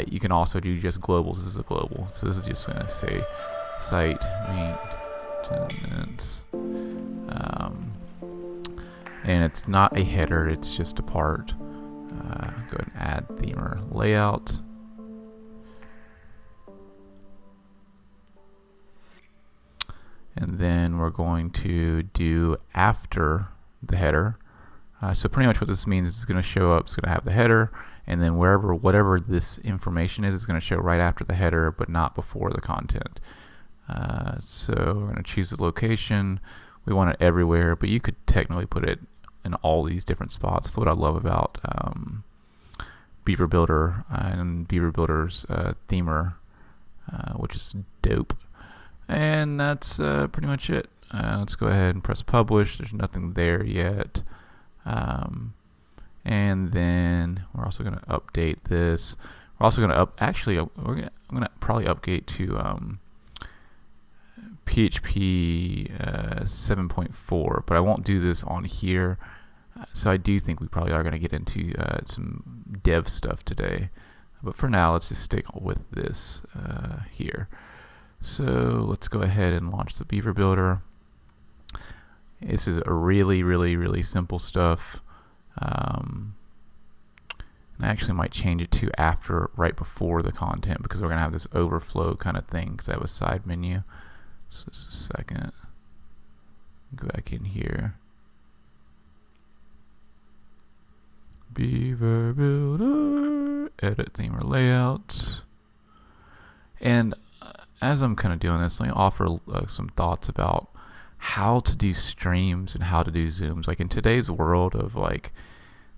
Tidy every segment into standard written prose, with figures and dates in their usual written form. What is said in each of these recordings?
You can also do just globals. This is a global, so this is just going to say site maintenance. And it's not a header, it's just a part. Go ahead and add theme or layout. And then we're going to do after the header. So pretty much what this means is it's going to show up, it's going to have the header, and then whatever this information is going to show right after the header, but not before the content. So we're going to choose the location. We want it everywhere, but you could technically put it in all these different spots. That's what I love about Beaver Builder and Beaver Builder's themer, which is dope. And that's pretty much it. Let's go ahead and press publish. There's nothing there yet. And then we're also going to update this. We're also going to I'm going to probably update to PHP 7.4, but I won't do this on here. So I do think we probably are going to get into some dev stuff today. But for now, let's just stick with this here. So let's go ahead and launch the Beaver Builder. This is a really simple stuff. And I actually might change it to right before the content, because we're going to have this overflow kind of thing, because I have a side menu. So just a second. Go back in here. Beaver Builder, edit theme or layout. And as I'm kind of doing this, let me offer some thoughts about how to do streams and how to do Zooms. Like in today's world of like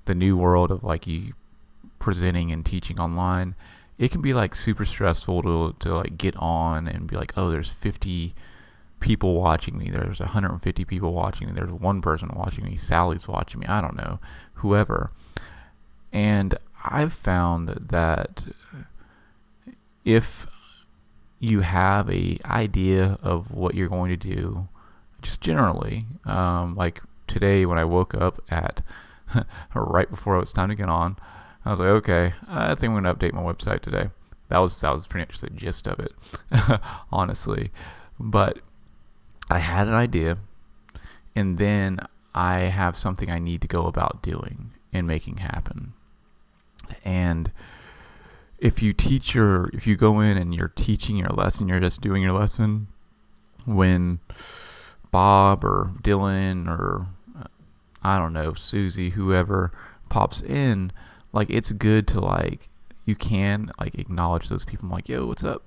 the new world of like you presenting and teaching online, it can be like super stressful to like get on and be like, oh, there's 50 people watching me, there's 150 people watching me, there's one person watching me, Sally's watching me, I don't know, whoever. And I've found that if you have a idea of what you're going to do, just generally, like today when I woke up at right before it was time to get on, I was like, okay, I think I'm going to update my website today. That was pretty much the gist of it, honestly. But I had an idea, and then I have something I need to go about doing and making happen. And if you go in and you're teaching your lesson, you're just doing your lesson, when Bob or Dylan or I don't know, Susie, whoever pops in, like it's good to like, you can like acknowledge those people, like, yo, what's up,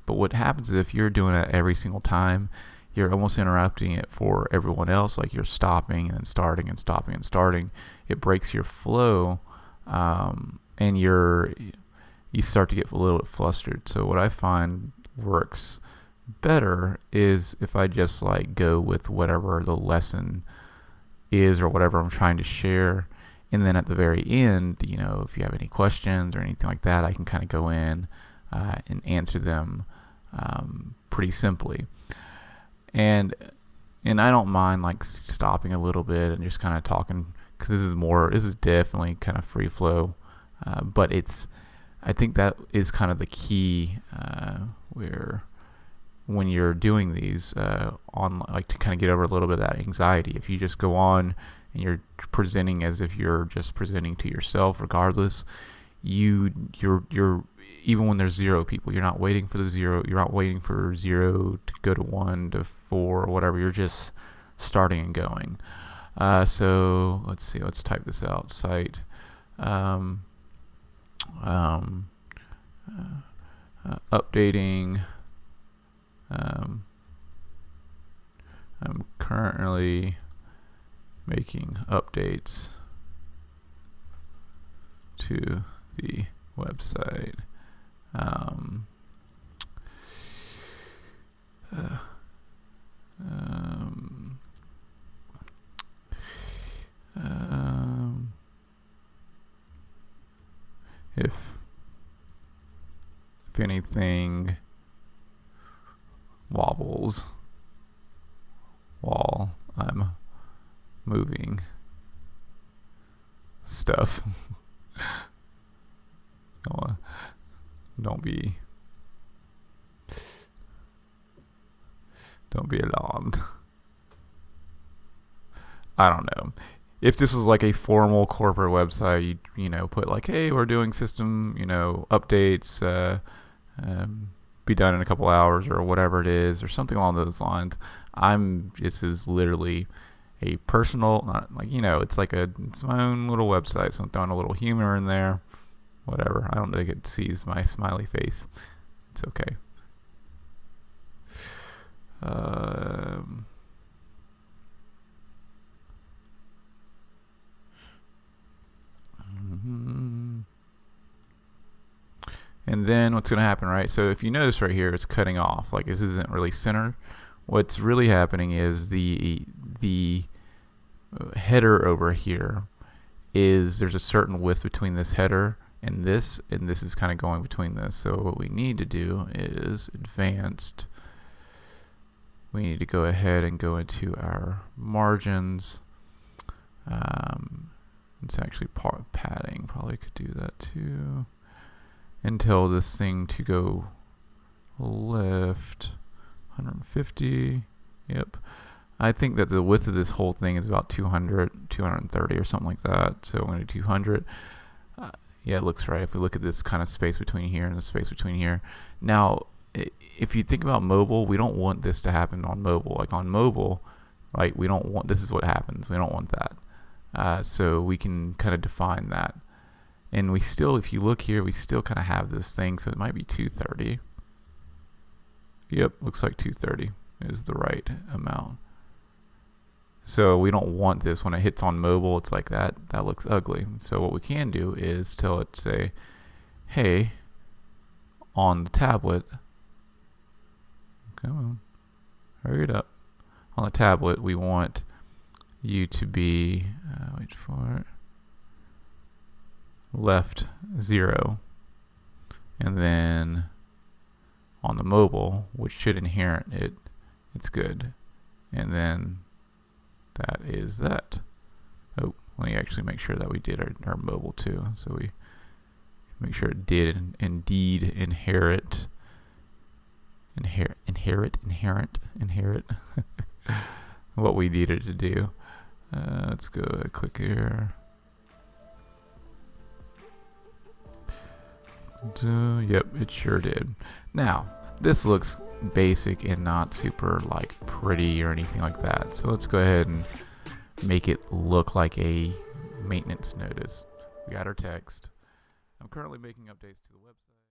but what happens is if you're doing it every single time, you're almost interrupting it for everyone else. Like you're stopping and then starting and stopping and starting. It breaks your flow, and you start to get a little bit flustered. So what I find works better is if I just like go with whatever the lesson is or whatever I'm trying to share, and then at the very end, if you have any questions or anything like that, I can kind of go in and answer them pretty simply. And I don't mind like stopping a little bit and just kind of talking, because this is definitely kind of free flow, but I think that is kind of the key where when you're doing these on, like, to kind of get over a little bit of that anxiety. If you just go on and you're presenting as if you're just presenting to yourself, regardless, you're even when there's 0 people, you're not waiting for you're not waiting for 0 to go to 1 to 4 or whatever. You're just starting and going. So let's see. Let's type this out. Site. Updating. I'm currently making updates to the website. If anything wobbles while I'm moving stuff. Don't be alarmed. I don't know. If this was like a formal corporate website, you know, put like, hey, we're doing system, you know, updates, be done in a couple hours or whatever it is, or something along those lines. This is literally a personal, not like, you know, it's my own little website, so I'm throwing a little humor in there. Whatever. I don't think it sees my smiley face. It's okay. And then what's going to happen, right? So if you notice right here, it's cutting off. Like this isn't really centered. What's really happening is the header over here is there's a certain width between this header and this is kind of going between this. So what we need to do is advanced. We need to go ahead and go into our margins. It's actually padding. Probably could do that too. And tell this thing to go left 150. Yep. I think that the width of this whole thing is about 200, 230 or something like that. So I'm going to do 200. Yeah, it looks right. If we look at this kind of space between here and the space between here. Now, if you think about mobile, we don't want this to happen on mobile. Like on mobile, like we don't want, this is what happens. We don't want that. So we can kind of define that. And we still, if you look here, we still kind of have this thing. So it might be 230. Yep, looks like 230 is the right amount. So we don't want this when it hits on mobile. It's like that. That looks ugly. So what we can do is tell it, say, hey, on the tablet, come on, hurry it up. On the tablet, we want you to be, wait for it, left 0. And then on the mobile, which should inherit it, it's good. And then that is that. Oh, let me actually make sure that we did our mobile too. So we make sure it did indeed inherit what we needed to do. Let's go click here. Yep, it sure did. Now, this looks basic and not super like pretty or anything like that. So let's go ahead and make it look like a maintenance notice. We got our text. I'm currently making updates to the website.